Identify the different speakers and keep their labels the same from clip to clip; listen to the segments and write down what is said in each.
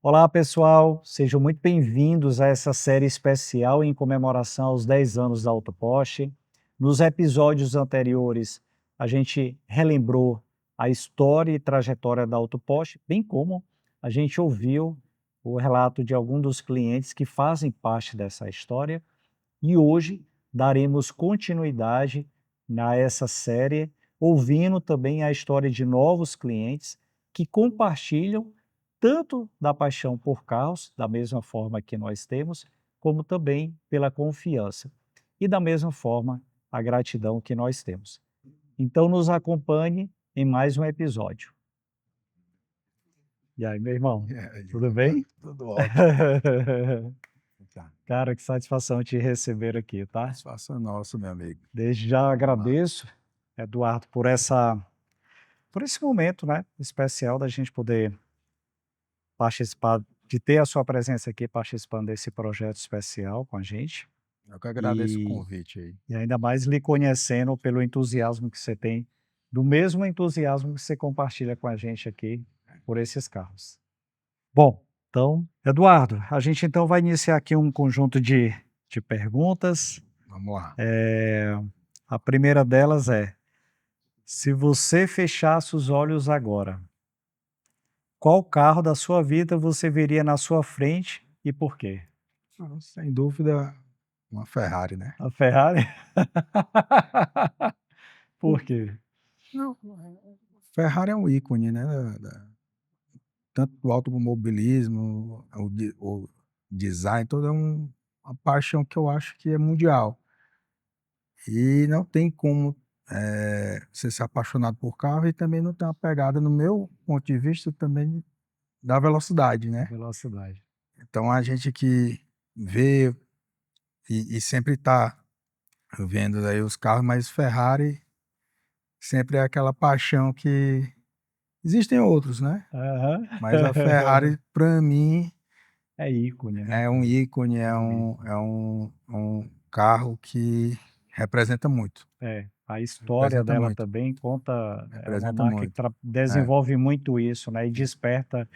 Speaker 1: Olá, pessoal, sejam muito bem-vindos a essa série especial em comemoração aos 10 anos da Autoposte. Nos episódios anteriores, a gente relembrou a história e trajetória da Autoposte, bem como a gente ouviu o relato de algum dos clientes que fazem parte dessa história. E hoje daremos continuidade a essa série, ouvindo também a história de novos clientes que compartilham tanto da paixão por carros, da mesma forma que nós temos, como também pela confiança. E da mesma forma, a gratidão que nós temos. Então, nos acompanhe em mais um episódio. E aí, meu irmão,
Speaker 2: E aí,
Speaker 1: tudo bem?
Speaker 2: tudo ótimo. Tá.
Speaker 1: Cara, que satisfação te receber aqui, tá?
Speaker 2: Satisfação nossa, meu amigo.
Speaker 1: Desde já
Speaker 2: Vamos lá.
Speaker 1: agradeço, Eduardo, por esse momento, né, especial da gente poder participar, de ter a sua presença aqui participando desse projeto especial com a gente.
Speaker 2: Eu que agradeço o
Speaker 1: E,
Speaker 2: convite aí.
Speaker 1: e ainda mais lhe conhecendo pelo entusiasmo que você tem, do mesmo entusiasmo que você compartilha com a gente aqui por esses carros. Bom, então, Eduardo, a gente então vai iniciar aqui um conjunto de perguntas.
Speaker 2: Vamos lá.
Speaker 1: A primeira delas é: se você fechasse os olhos agora, qual carro da sua vida você veria na sua frente e por quê?
Speaker 2: Sem dúvida, uma Ferrari, né?
Speaker 1: A Ferrari?
Speaker 2: Por-
Speaker 1: Por quê?
Speaker 2: Não, Ferrari é um ícone, né? Tanto do automobilismo, o design, todo é uma paixão que eu acho que é mundial. E não tem como você ser apaixonado por carro e também não ter uma pegada, no meu ponto de vista, também da velocidade,
Speaker 1: A
Speaker 2: né?
Speaker 1: velocidade.
Speaker 2: Então a gente que vê e sempre está vendo aí os carros, mas Ferrari sempre é aquela paixão que existem outros, né?
Speaker 1: Aham.
Speaker 2: Mas a Ferrari, para mim,
Speaker 1: É ícone, né,
Speaker 2: é um
Speaker 1: cara?
Speaker 2: ícone,
Speaker 1: É
Speaker 2: é
Speaker 1: um
Speaker 2: um,
Speaker 1: ícone.
Speaker 2: é um, um carro que representa muito,
Speaker 1: É, a história
Speaker 2: representa
Speaker 1: dela
Speaker 2: muito,
Speaker 1: também conta, é uma
Speaker 2: representa
Speaker 1: marca que
Speaker 2: muito. É,
Speaker 1: desenvolve muito isso, né, e desperta.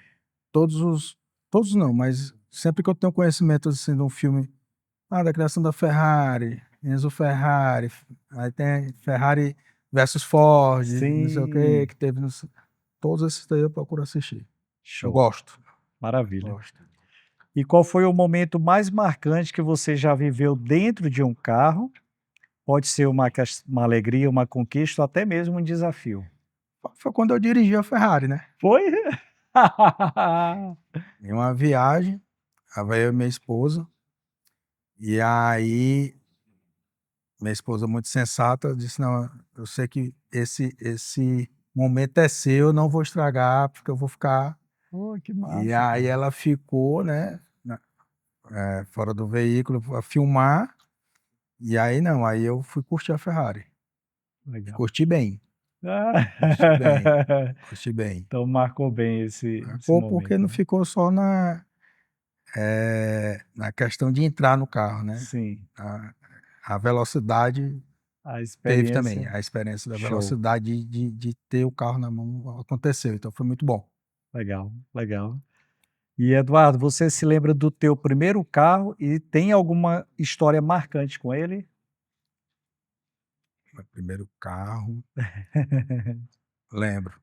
Speaker 2: todos os, todos não, mas sempre que eu tenho conhecimento assim de um filme, da criação da Ferrari, Enzo Ferrari, aí tem Ferrari versus Ford, não sei o que
Speaker 1: Sim,
Speaker 2: teve, todos esses daí eu procuro assistir. Eu
Speaker 1: show,
Speaker 2: gosto,
Speaker 1: maravilha.
Speaker 2: gosto.
Speaker 1: E qual foi o momento mais marcante que você já viveu dentro de um carro? Pode ser uma alegria, uma conquista ou até mesmo um desafio.
Speaker 2: Foi quando eu dirigi a Ferrari, né?
Speaker 1: Foi?
Speaker 2: Em uma viagem, estava eu e minha esposa, e aí minha esposa muito sensata disse, não, eu sei que esse momento é seu, eu não vou estragar, porque eu vou ficar.
Speaker 1: Pô, que
Speaker 2: E
Speaker 1: massa,
Speaker 2: aí
Speaker 1: cara.
Speaker 2: ela ficou, né, fora do veículo a filmar, e aí não, aí eu fui curtir a Ferrari. E
Speaker 1: Legal.
Speaker 2: curti bem, curti bem,
Speaker 1: Ah.
Speaker 2: curti bem.
Speaker 1: Então marcou bem esse
Speaker 2: Marcou porque
Speaker 1: momento,
Speaker 2: não
Speaker 1: né.
Speaker 2: ficou só na questão de entrar no carro, né.
Speaker 1: Sim,
Speaker 2: A a velocidade
Speaker 1: a
Speaker 2: teve também,
Speaker 1: experiência
Speaker 2: a experiência da
Speaker 1: show.
Speaker 2: velocidade de ter o carro na mão aconteceu, então foi muito bom.
Speaker 1: Legal, legal. E Eduardo, você se lembra do teu primeiro carro e tem alguma história marcante com ele?
Speaker 2: Meu primeiro carro, lembro,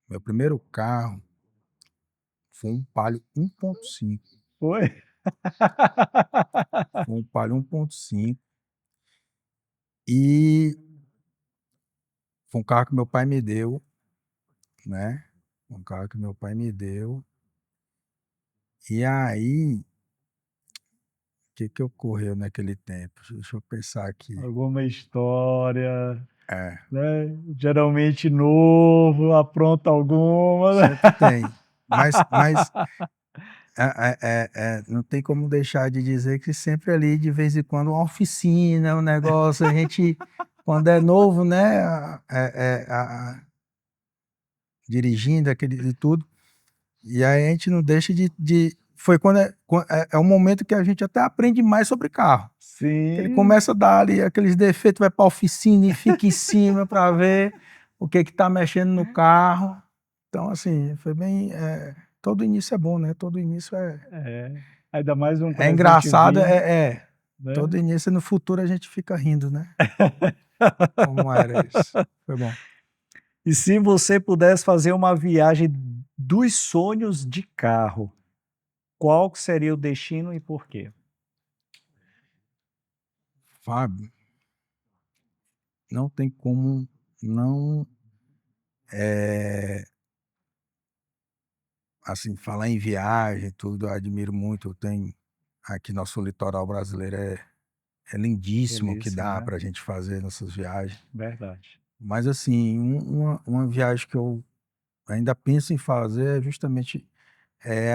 Speaker 2: meu primeiro carro foi um Palio 1.5,
Speaker 1: Foi?
Speaker 2: foi um Palio 1.5 e foi um carro que meu pai me deu, né, um carro que meu pai me deu, e aí, o que ocorreu naquele tempo? Deixa eu pensar aqui.
Speaker 1: Alguma história,
Speaker 2: É,
Speaker 1: né, geralmente novo, apronta alguma, né.
Speaker 2: sempre tem, mas não tem como deixar de dizer que sempre ali, de vez em quando, uma oficina, um negócio, a gente, quando é novo, né, dirigindo aquele e tudo, e aí a gente não deixa foi quando é o momento que a gente até aprende mais sobre carro, que ele
Speaker 1: Sim.
Speaker 2: começa a dar ali aqueles defeitos, vai para a oficina e fica em cima para ver o que está mexendo no carro. Então, assim, foi bem, todo início é bom, né? Todo início
Speaker 1: É, ainda mais um
Speaker 2: é
Speaker 1: presente
Speaker 2: engraçado,
Speaker 1: vindo,
Speaker 2: todo
Speaker 1: né?
Speaker 2: início no futuro a gente fica rindo, né? Como era isso? Foi bom.
Speaker 1: E se você pudesse fazer uma viagem dos sonhos de carro, qual que seria o destino e por quê?
Speaker 2: Fábio, não tem como não, eh, assim, falar em viagem, tudo, eu admiro muito. Eu tenho aqui nosso litoral brasileiro é lindíssimo o que
Speaker 1: Belíssimo,
Speaker 2: dá
Speaker 1: né?
Speaker 2: para a gente fazer nessas viagens.
Speaker 1: Verdade.
Speaker 2: Mas assim, uma viagem que eu ainda penso em fazer é justamente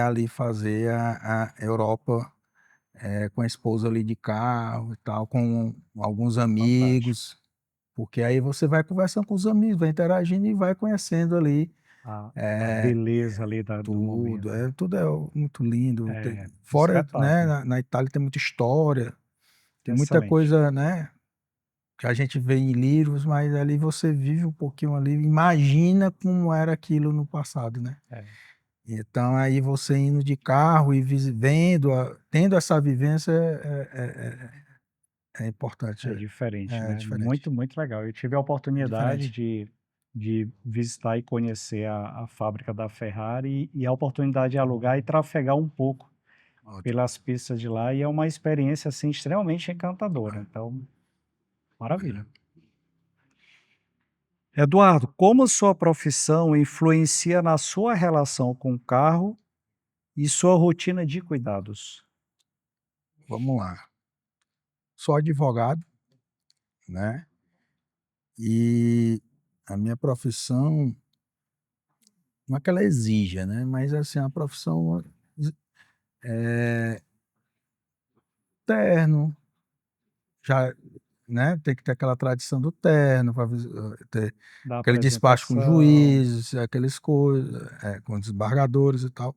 Speaker 2: ali fazer a Europa, com a esposa ali de carro e tal, com alguns
Speaker 1: Fantástico.
Speaker 2: amigos, porque aí você vai conversando com os amigos, vai interagindo e vai conhecendo ali
Speaker 1: A beleza ali do
Speaker 2: tudo,
Speaker 1: momento.
Speaker 2: tudo é muito lindo.
Speaker 1: É, um
Speaker 2: Fora, né,
Speaker 1: espetáculo.
Speaker 2: na Itália tem muita história, tem muita
Speaker 1: Excelente.
Speaker 2: coisa, né, que a gente vê em livros, mas ali você vive um pouquinho ali, imagina como era aquilo no passado, né.
Speaker 1: É,
Speaker 2: Então aí você indo de carro e vendo, tendo essa vivência é importante,
Speaker 1: é diferente,
Speaker 2: é
Speaker 1: né?
Speaker 2: diferente.
Speaker 1: Muito, muito legal. Eu tive a
Speaker 2: É
Speaker 1: oportunidade
Speaker 2: diferente.
Speaker 1: de visitar e conhecer a fábrica da Ferrari e a oportunidade de alugar e trafegar um pouco
Speaker 2: Ótimo.
Speaker 1: pelas pistas de lá, e é uma experiência, assim, extremamente encantadora. Então, maravilha. Eduardo, como sua profissão influencia na sua relação com o carro e sua rotina de cuidados?
Speaker 2: Vamos lá. Sou advogado, né, e a minha profissão, não é que ela exija, né, mas assim, a profissão, eh, terno, já, né, tem que ter aquela tradição do terno para ter
Speaker 1: Da
Speaker 2: aquele despacho com
Speaker 1: apresentação.
Speaker 2: juízes, aqueles coisas, com desembargadores e tal.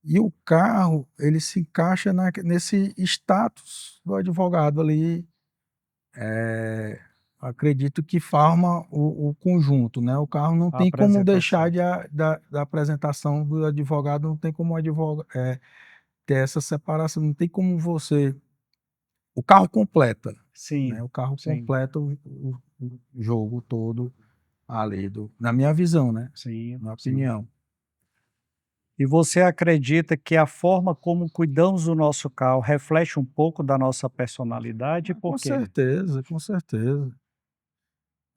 Speaker 2: E o carro, ele se encaixa nesse status do advogado ali, acredito que forma o conjunto, né. O carro não
Speaker 1: A
Speaker 2: tem como deixar
Speaker 1: apresentação.
Speaker 2: da apresentação do advogado, não tem como ter essa separação, não tem como você, o carro completa, né,
Speaker 1: Sim,
Speaker 2: o carro
Speaker 1: sim,
Speaker 2: completa o jogo todo ali na minha visão, né,
Speaker 1: sim,
Speaker 2: na
Speaker 1: sim.
Speaker 2: opinião.
Speaker 1: E você acredita que a forma como cuidamos do nosso carro reflete um pouco da nossa personalidade?
Speaker 2: Com
Speaker 1: Por quê?
Speaker 2: certeza, com certeza.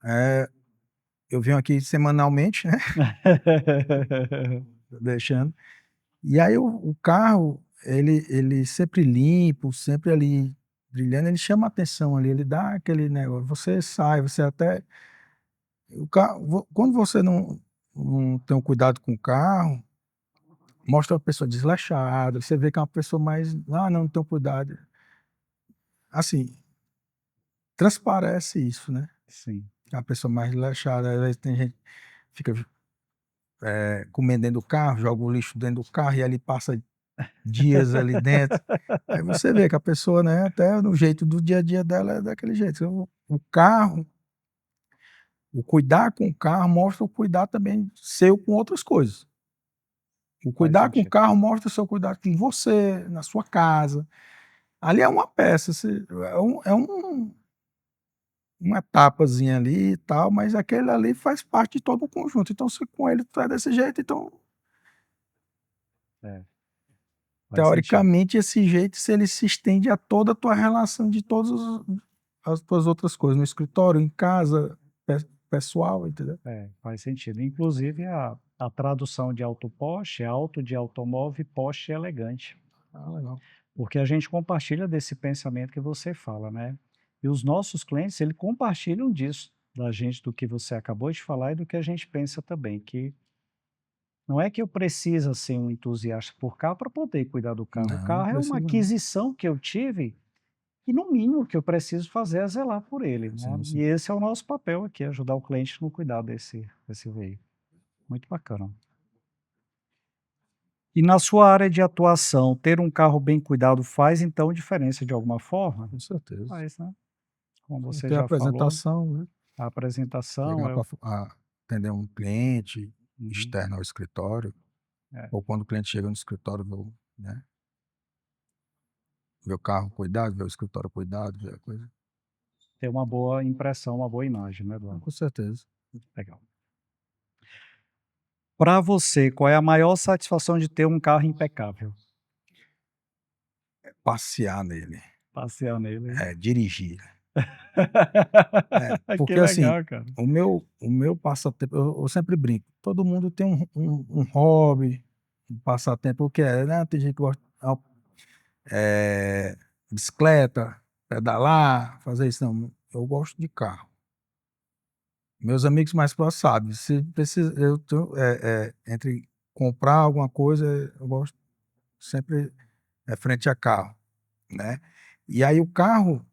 Speaker 2: Eh, eu venho aqui semanalmente, né, deixando. E aí o carro, ele sempre limpo, sempre ali brilhando, ele chama atenção ali, ele dá aquele negócio, você sai, você até o carro quando você não tem um cuidado com o carro, mostra uma pessoa desleixada, você vê que é uma pessoa mais: "Ah, não tenho cuidado". Assim, transparece isso, né,
Speaker 1: Sim.
Speaker 2: é uma pessoa mais desleixada. Às vezes tem gente que fica, comendo dentro do carro, joga o lixo dentro do carro e ali passa dias ali dentro. Aí você vê que a pessoa, né, até no jeito do dia a dia dela é daquele jeito. Então, o carro, o cuidar com o carro mostra o cuidar também seu com outras coisas. O
Speaker 1: Faz
Speaker 2: cuidar com o
Speaker 1: sentido.
Speaker 2: carro mostra o seu cuidado com você, na sua casa. Ali é uma peça, uma etapazinha ali e tal, mas aquele ali faz parte de todo o conjunto. Então, se com ele tu é desse jeito, então,
Speaker 1: É, faz sentido.
Speaker 2: teoricamente, esse jeito, se ele se estende a toda a tua relação de todas as tuas outras coisas, no escritório, em casa, pessoal, entendeu?
Speaker 1: É, faz sentido. Inclusive a tradução de auto Porsche é auto de automóvel e Porsche elegante,
Speaker 2: Ah, legal.
Speaker 1: porque a gente compartilha desse pensamento que você fala, né? E os nossos clientes, eles compartilham disso, da gente, do que você acabou de falar e do que a gente pensa também, que não é que eu precisa ser um entusiasta por carro para poder cuidar do carro. O
Speaker 2: Não, não
Speaker 1: carro é uma
Speaker 2: precisa não.
Speaker 1: aquisição que eu tive e no mínimo que eu preciso fazer é zelar por ele, né.
Speaker 2: Sim,
Speaker 1: E
Speaker 2: sim.
Speaker 1: esse é o nosso papel aqui, ajudar o cliente no cuidado desse veículo. Muito bacana. E na sua área de atuação, ter um carro bem cuidado faz então diferença de alguma forma?
Speaker 2: Com certeza.
Speaker 1: Faz, né. Como você
Speaker 2: Tem a
Speaker 1: já falou,
Speaker 2: apresentação, né,
Speaker 1: a apresentação
Speaker 2: chegar
Speaker 1: é
Speaker 2: para
Speaker 1: o
Speaker 2: atender um cliente
Speaker 1: uhum,
Speaker 2: externo ao escritório,
Speaker 1: É.
Speaker 2: Ou quando o cliente chega no escritório, né? Ver o carro cuidado, ver o escritório cuidado, ver a coisa.
Speaker 1: Ter uma boa impressão, uma boa imagem, né, Eduardo?
Speaker 2: Com certeza.
Speaker 1: Legal. Para você, qual é a maior satisfação de ter um carro impecável?
Speaker 2: Passear nele,
Speaker 1: Passear nele.
Speaker 2: dirigir.
Speaker 1: Que
Speaker 2: Porque assim,
Speaker 1: legal, cara.
Speaker 2: o meu passatempo, eu sempre brinco, todo mundo tem um hobby, um passatempo que é, né? Tem gente que gosta de bicicleta, pedalar, fazer isso. Não, eu gosto de carro. Meus amigos mais próximos sabem, se precisa, entre comprar alguma coisa, eu gosto sempre frente a carro, né? E aí o carro,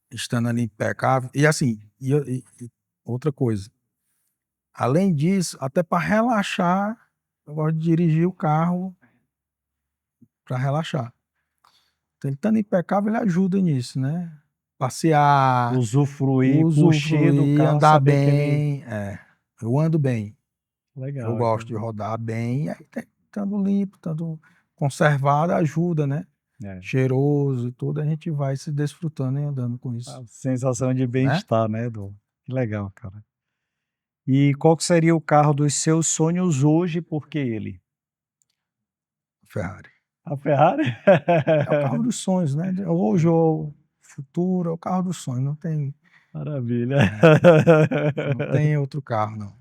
Speaker 2: estando ali impecável, e assim, e outra coisa, além disso, até para relaxar, eu gosto de dirigir o carro para relaxar. Então, ele estando impecável, ele ajuda nisso, né? Passear,
Speaker 1: Usufruir, curtir do
Speaker 2: usufruir,
Speaker 1: carro,
Speaker 2: andar
Speaker 1: saber que ele
Speaker 2: bem. Eu ando bem. Eu
Speaker 1: legal,
Speaker 2: gosto
Speaker 1: cara.
Speaker 2: de rodar bem, e aí estando limpo, estando conservado, ajuda, né?
Speaker 1: É,
Speaker 2: Cheiroso e tudo, a gente vai se desfrutando e andando com isso,
Speaker 1: a sensação de
Speaker 2: né?
Speaker 1: bem-estar, né, Edu? Que legal, cara. E qual que seria o carro dos seus sonhos hoje, por que ele?
Speaker 2: Ferrari.
Speaker 1: A Ferrari?
Speaker 2: É o carro dos sonhos, né? Hoje ou futuro, é o carro dos sonhos.
Speaker 1: Maravilha.
Speaker 2: Não tem outro carro, não.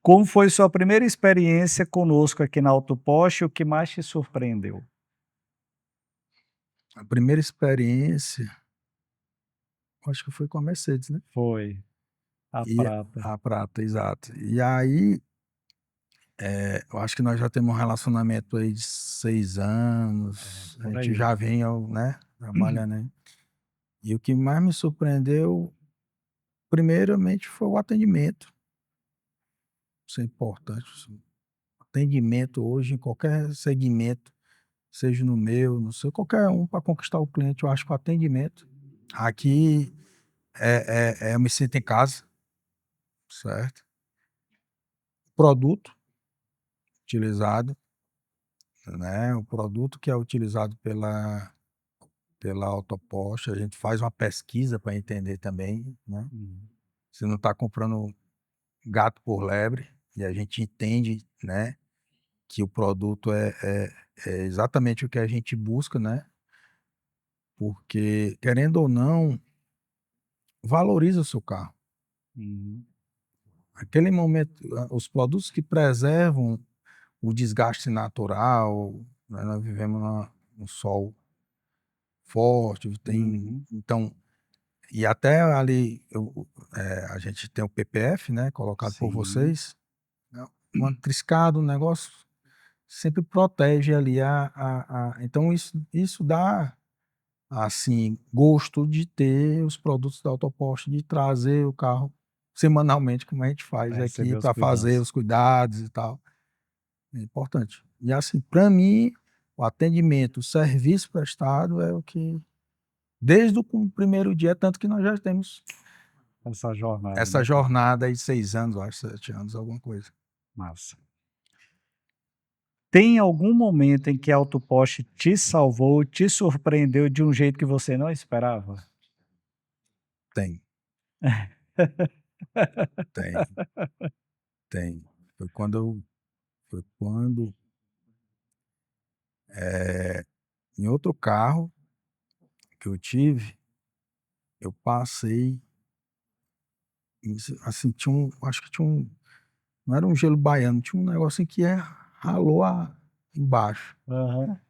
Speaker 1: Como foi sua primeira experiência conosco aqui na Autopost e o que mais te surpreendeu?
Speaker 2: A primeira experiência, acho que foi com a Mercedes, né?
Speaker 1: Foi, a
Speaker 2: E
Speaker 1: prata.
Speaker 2: a prata, exato. E aí, eu acho que nós já temos um relacionamento aí de 6
Speaker 1: É,
Speaker 2: anos, a
Speaker 1: por
Speaker 2: gente
Speaker 1: aí.
Speaker 2: já vem, né, trabalhando aí. E o que mais me surpreendeu, primeiramente, foi o atendimento. Isso é importante. Atendimento hoje, em qualquer segmento, seja no meu, no seu, qualquer um, para conquistar o cliente, eu acho que o atendimento. Aqui eu me sinto em casa, certo? Produto utilizado, né? O produto que é utilizado pela Autopost, a gente faz uma pesquisa para entender também, né?
Speaker 1: Hum,
Speaker 2: Você não está comprando gato por lebre, e a gente entende, né, que o produto é exatamente o que a gente busca, né? Porque, querendo ou não, valoriza o seu carro.
Speaker 1: uhum,
Speaker 2: Aquele momento, os produtos que preservam o desgaste natural, né? Nós vivemos num sol forte,
Speaker 1: uhum.
Speaker 2: então, e até ali, a gente tem o PPF, né, colocado por
Speaker 1: Sim,
Speaker 2: vocês, né, uma triscado, um negócio sempre protege ali então isso dá, assim, gosto de ter os produtos da Autopost, de trazer o carro semanalmente, como a gente faz
Speaker 1: para
Speaker 2: aqui,
Speaker 1: receber os
Speaker 2: para fazer
Speaker 1: cuidados.
Speaker 2: os cuidados e tal. É importante. E assim, para mim, o atendimento, o serviço prestado é o que, desde o primeiro dia, tanto que nós já temos
Speaker 1: Essa jornada,
Speaker 2: essa
Speaker 1: né, cara?
Speaker 2: jornada aí de 6 anos, eu acho, 7 anos, alguma coisa.
Speaker 1: Massa. Tem algum momento em que a Autopost te salvou, te surpreendeu de um jeito que você não esperava?
Speaker 2: Tem, tem, tem. Foi quando, em outro carro que eu tive, eu passei, assim, acho que tinha não era um gelo baiano, tinha um negocinho que ralou embaixo.
Speaker 1: Aham.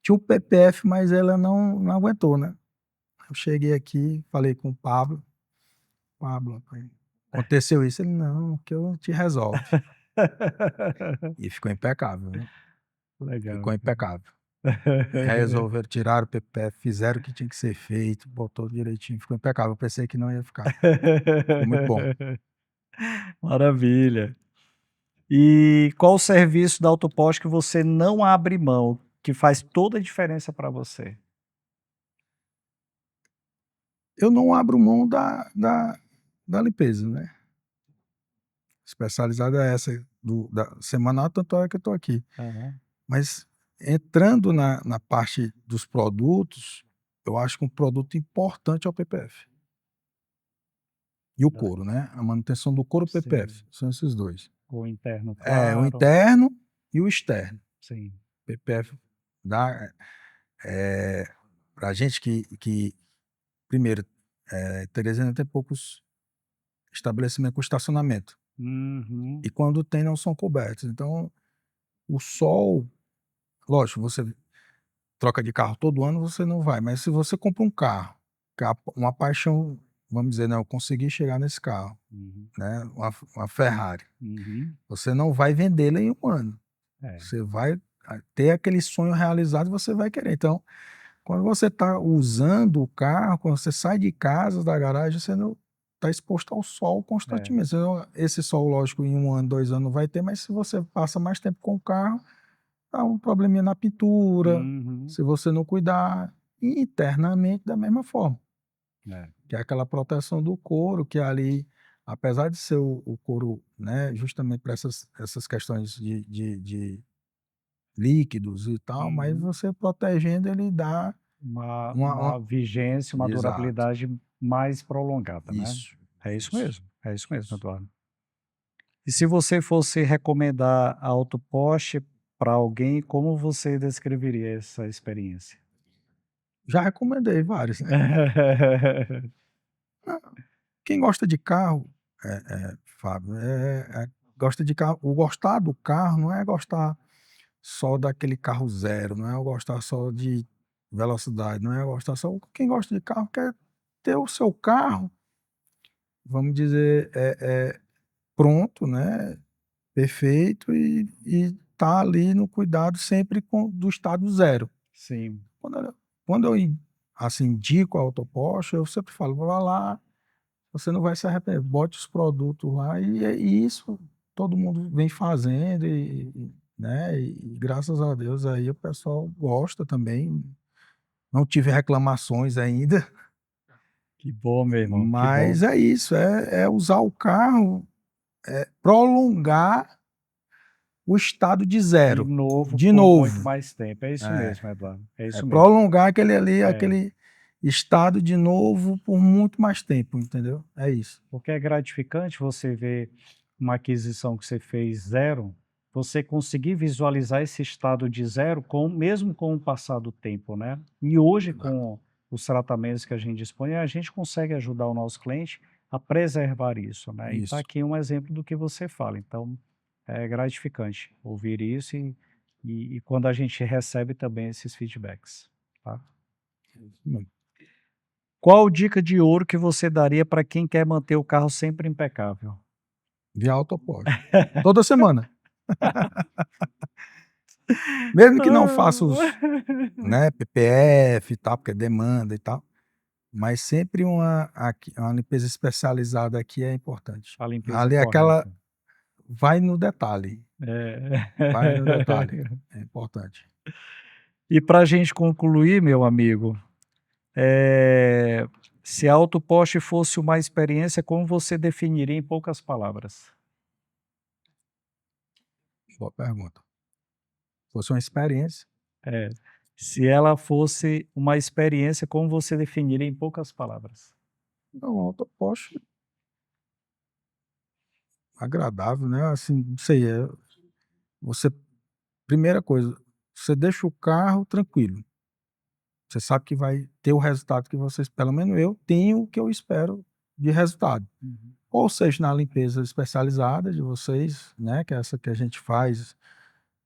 Speaker 2: Tinha o PPF, mas ela não aguentou, né? Eu cheguei aqui, falei com o Pablo, rapaz, aconteceu isso? Ele, não, que eu te resolve. E ficou impecável, viu?
Speaker 1: Legal,
Speaker 2: Ficou
Speaker 1: cara.
Speaker 2: impecável. Resolveram, tiraram o PPF, fizeram o que tinha que ser feito, botou direitinho, ficou impecável. Eu pensei que não ia ficar. Ficou muito bom.
Speaker 1: Maravilha. E qual o serviço da Autopost que você não abre mão, que faz toda a diferença para você?
Speaker 2: Eu não abro mão da limpeza, né? Especializada é essa. da semanal, tanto é que eu estou aqui.
Speaker 1: Aham.
Speaker 2: Mas entrando na parte dos produtos, eu acho que um produto importante é o PPF. E o
Speaker 1: Tá.
Speaker 2: couro, né? A manutenção do couro e o
Speaker 1: Sim.
Speaker 2: PPF. São esses dois.
Speaker 1: O interno,
Speaker 2: O
Speaker 1: claro.
Speaker 2: interno e o externo.
Speaker 1: Sim.
Speaker 2: PPF dá para gente que primeiro, Teresina tem poucos estabelecimentos com estacionamento.
Speaker 1: Uhum.
Speaker 2: E quando tem, não são cobertos. Então, o sol, lógico, você troca de carro todo ano, você não vai. Mas se você compra um carro, uma paixão, vamos dizer, não, eu consegui chegar nesse carro,
Speaker 1: Uhum.
Speaker 2: né? Uma Ferrari.
Speaker 1: Uhum.
Speaker 2: Você não vai vendê-la em um ano.
Speaker 1: É.
Speaker 2: Você vai ter aquele sonho realizado e você vai querer. Então, quando você está usando o carro, quando você sai de casa, da garagem, você não está exposto ao sol
Speaker 1: É.
Speaker 2: constantemente. Esse sol, lógico, em 1 ano, 2 anos não vai ter, mas se você passa mais tempo com o carro, dá um probleminha na pintura,
Speaker 1: Uhum.
Speaker 2: se você não cuidar, e internamente da mesma forma,
Speaker 1: É.
Speaker 2: que é aquela proteção do couro, que ali, apesar de ser o couro, né, justamente para essas questões de líquidos e tal, mas
Speaker 1: Uhum.
Speaker 2: você protegendo, ele dá uma
Speaker 1: Uma vigência, uma
Speaker 2: exato,
Speaker 1: durabilidade mais prolongada, né.
Speaker 2: isso, isso.
Speaker 1: É isso mesmo, Eduardo. E se você fosse recomendar a autoposte para alguém, como você descreveria essa experiência?
Speaker 2: Já recomendei vários, né. Ah, quem gosta de carro, Fábio, gosta de carro, o gostar do carro não é gostar só daquele carro zero, não é o gostar só de velocidade, não é gostar só, quem gosta de carro quer ter o seu carro, vamos dizer, pronto, né, perfeito e tá ali no cuidado sempre do estado zero.
Speaker 1: Sim.
Speaker 2: Quando eu assim, indico a Autoposto, eu sempre falo: "Vá lá, você não vai se arrepender, bote os produtos lá", e isso todo mundo vem fazendo né, e graças a Deus aí o pessoal gosta também. Não tive reclamações ainda,
Speaker 1: Que bom, meu irmão, que bom.
Speaker 2: mas é isso, é usar o carro, prolongar o estado de
Speaker 1: De
Speaker 2: zero,
Speaker 1: novo,
Speaker 2: de
Speaker 1: por muito
Speaker 2: novo.
Speaker 1: mais tempo. É isso
Speaker 2: É.
Speaker 1: mesmo, Eduardo, é
Speaker 2: É
Speaker 1: isso mesmo.
Speaker 2: prolongar aquele ali,
Speaker 1: É,
Speaker 2: aquele estado de novo por muito mais tempo, entendeu? É isso.
Speaker 1: porque é gratificante você ver uma aquisição que você fez zero, você conseguir visualizar esse estado de zero mesmo com o passar do tempo, né. E hoje
Speaker 2: Exato.
Speaker 1: com os tratamentos que a gente dispõe, a gente consegue ajudar o nosso cliente a preservar isso, né. E está
Speaker 2: Isso.
Speaker 1: aqui um exemplo do que você fala, então é gratificante ouvir isso e quando a gente recebe também esses feedbacks, tá.
Speaker 2: Isso mesmo.
Speaker 1: Qual dica de ouro que você daria para quem quer manter o carro sempre impecável?
Speaker 2: Via autoposto. Toda semana. Mesmo que não faça os, né, PPF e tal, porque demanda e tal, mas sempre uma limpeza especializada aqui é importante.
Speaker 1: A limpeza
Speaker 2: Ali é aquela
Speaker 1: correta.
Speaker 2: vai no detalhe, vai no detalhe,
Speaker 1: É.
Speaker 2: é importante.
Speaker 1: E para a gente concluir, meu amigo, eh, se a autoposte fosse uma experiência, como você definiria em poucas palavras?
Speaker 2: Boa pergunta. Fosse uma experiência,
Speaker 1: É, se ela fosse uma experiência, como você definiria em poucas palavras?
Speaker 2: não, autoposto agradável, né, assim, não sei, você primeira coisa, você deixa o carro tranquilo. Você sabe que vai ter o resultado que vocês, pelo menos eu tenho o que eu espero de resultado.
Speaker 1: Uhum.
Speaker 2: Ou seja, na limpeza especializada de vocês, né, que é essa que a gente faz,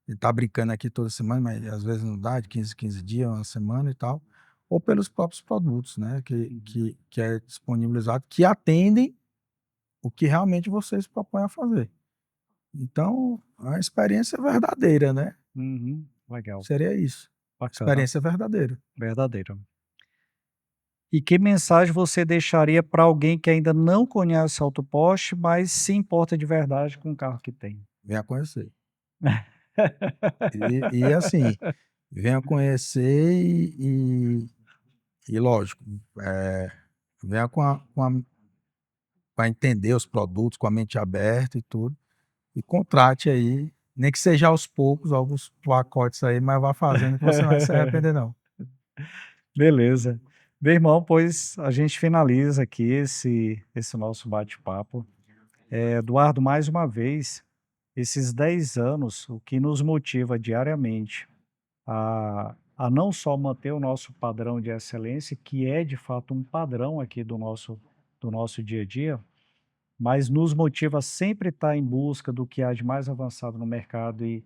Speaker 2: e tá brincando aqui toda semana, mas às vezes não dá, de 15 dias, uma semana e tal, ou pelos próprios produtos, né, que
Speaker 1: Uhum.
Speaker 2: que que é disponibilizado, que atendem o que realmente vocês propõem a fazer. Então, a experiência verdadeira, né,
Speaker 1: Uhum. Legal,
Speaker 2: seria isso,
Speaker 1: bacana,
Speaker 2: experiência verdadeira.
Speaker 1: verdadeiro. E que mensagem você deixaria para alguém que ainda não conhece autoposte, mas se importa de verdade com o carro que tem?
Speaker 2: Venha conhecer. E assim, venha conhecer e lógico, venha com a entender os produtos, com a mente aberta e tudo, e contrate aí, nem que seja aos poucos, alguns pacotes aí, mas vá fazendo que você não vai se arrepender não.
Speaker 1: Beleza. Meu irmão, pois a gente finaliza aqui esse nosso bate-papo. Eduardo, mais uma vez, esses 10 anos, o que nos motiva diariamente a não só manter o nosso padrão de excelência, que é de fato um padrão aqui do nosso dia a dia, mas nos motiva a sempre estar em busca do que há de mais avançado no mercado e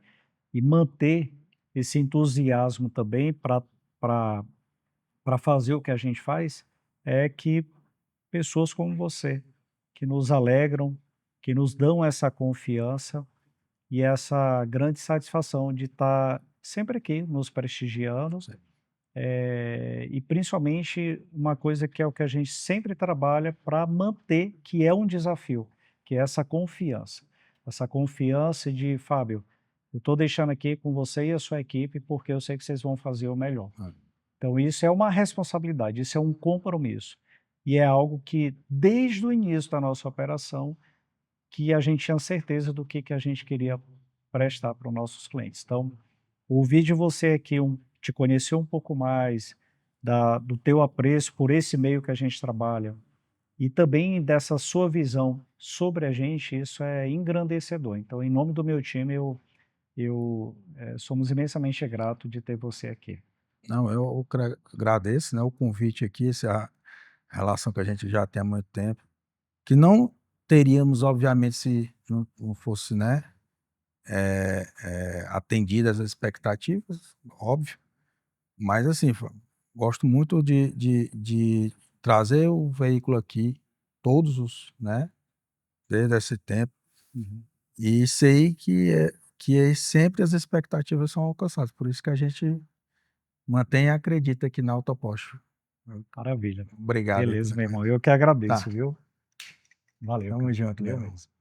Speaker 1: manter esse entusiasmo também para fazer o que a gente faz, é que pessoas como você, que nos alegram, que nos dão essa confiança e essa grande satisfação de estar sempre aqui nos prestigiando,
Speaker 2: Sim.
Speaker 1: e principalmente uma coisa que é o que a gente sempre trabalha para manter, que é um desafio, que é essa confiança. Essa confiança de: "Fábio, eu estou deixando aqui com você e a sua equipe, porque eu sei que vocês vão fazer o melhor".
Speaker 2: É.
Speaker 1: Então isso é uma responsabilidade, isso é um compromisso. E é algo que desde o início da nossa operação, que a gente tinha certeza do que a gente queria prestar para os nossos clientes. Então, ouvir de você aqui te conhecer um pouco mais, do teu apreço por esse meio que a gente trabalha, e também dessa sua visão sobre a gente, isso é engrandecedor. Então, em nome do meu time, somos imensamente grato de ter você aqui.
Speaker 2: Não, eu agradeço, né, o convite aqui, essa relação que a gente já tem há muito tempo, que não teríamos obviamente se não fosse, né, atendidas as expectativas, óbvio, mas assim, gosto muito de trazer o veículo aqui, todos os, né, desde esse tempo,
Speaker 1: Uhum.
Speaker 2: e sei que sempre as expectativas são alcançadas, por isso que a gente mantém e acredita aqui na Autoposto.
Speaker 1: Maravilha.
Speaker 2: Obrigado aí
Speaker 1: Beleza,
Speaker 2: pela
Speaker 1: meu irmão. Eu que agradeço,
Speaker 2: tá,
Speaker 1: viu? Valeu,
Speaker 2: tamo
Speaker 1: cara.
Speaker 2: junto, meu
Speaker 1: Valeu
Speaker 2: irmão.
Speaker 1: mesmo.